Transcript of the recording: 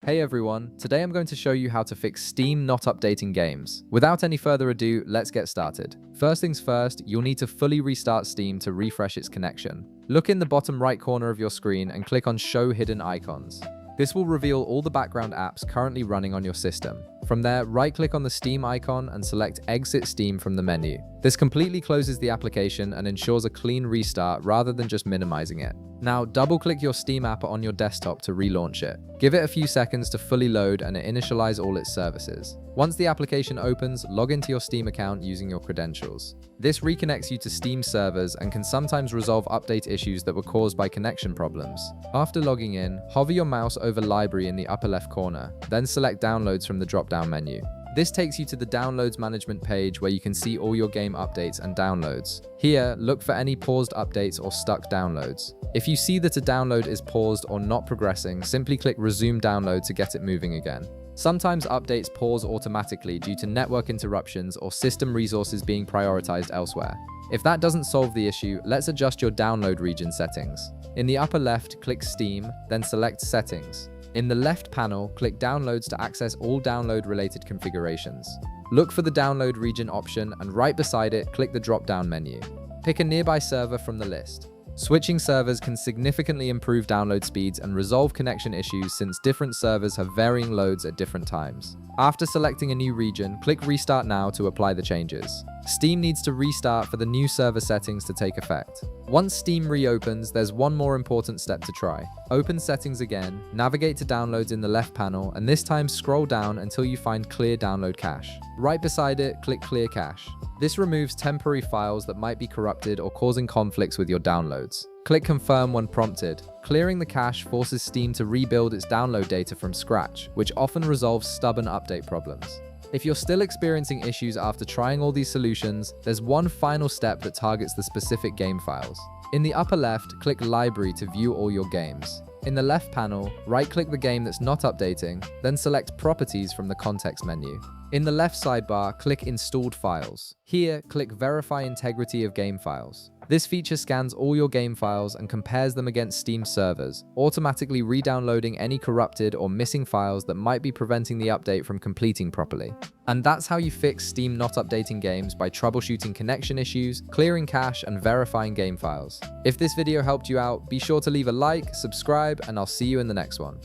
Hey everyone, today I'm going to show you how to fix Steam not updating games. Without any further ado, let's get started. First things first, you'll need to fully restart Steam to refresh its connection. Look in the bottom right corner of your screen and click on Show Hidden Icons. This will reveal all the background apps currently running on your system. From there, right-click on the Steam icon and select Exit Steam from the menu. This completely closes the application and ensures a clean restart rather than just minimizing it. Now, double-click your Steam app on your desktop to relaunch it. Give it a few seconds to fully load and initialize all its services. Once the application opens, log into your Steam account using your credentials. This reconnects you to Steam servers and can sometimes resolve update issues that were caused by connection problems. After logging in, hover your mouse over Library in the upper left corner, then select Downloads from the drop-down menu. This takes you to the Downloads Management page where you can see all your game updates and downloads. Here, look for any paused updates or stuck downloads. If you see that a download is paused or not progressing, simply click Resume Download to get it moving again. Sometimes updates pause automatically due to network interruptions or system resources being prioritized elsewhere. If that doesn't solve the issue, let's adjust your download region settings. In the upper left, click Steam, then select Settings. In the left panel, click Downloads to access all download-related configurations. Look for the download region option and right beside it, click the drop-down menu. Pick a nearby server from the list. Switching servers can significantly improve download speeds and resolve connection issues since different servers have varying loads at different times. After selecting a new region, click Restart Now to apply the changes. Steam needs to restart for the new server settings to take effect. Once Steam reopens, there's one more important step to try. Open Settings again, navigate to Downloads in the left panel, and this time scroll down until you find Clear Download Cache. Right beside it, click Clear Cache. This removes temporary files that might be corrupted or causing conflicts with your downloads. Click Confirm when prompted. Clearing the cache forces Steam to rebuild its download data from scratch, which often resolves stubborn update problems. If you're still experiencing issues after trying all these solutions, there's one final step that targets the specific game files. In the upper left, click Library to view all your games. In the left panel, right-click the game that's not updating, then select Properties from the context menu. In the left sidebar, click Installed Files. Here, click Verify Integrity of Game Files. This feature scans all your game files and compares them against Steam servers, automatically re-downloading any corrupted or missing files that might be preventing the update from completing properly. And that's how you fix Steam not updating games by troubleshooting connection issues, clearing cache, and verifying game files. If this video helped you out, be sure to leave a like, subscribe, and I'll see you in the next one.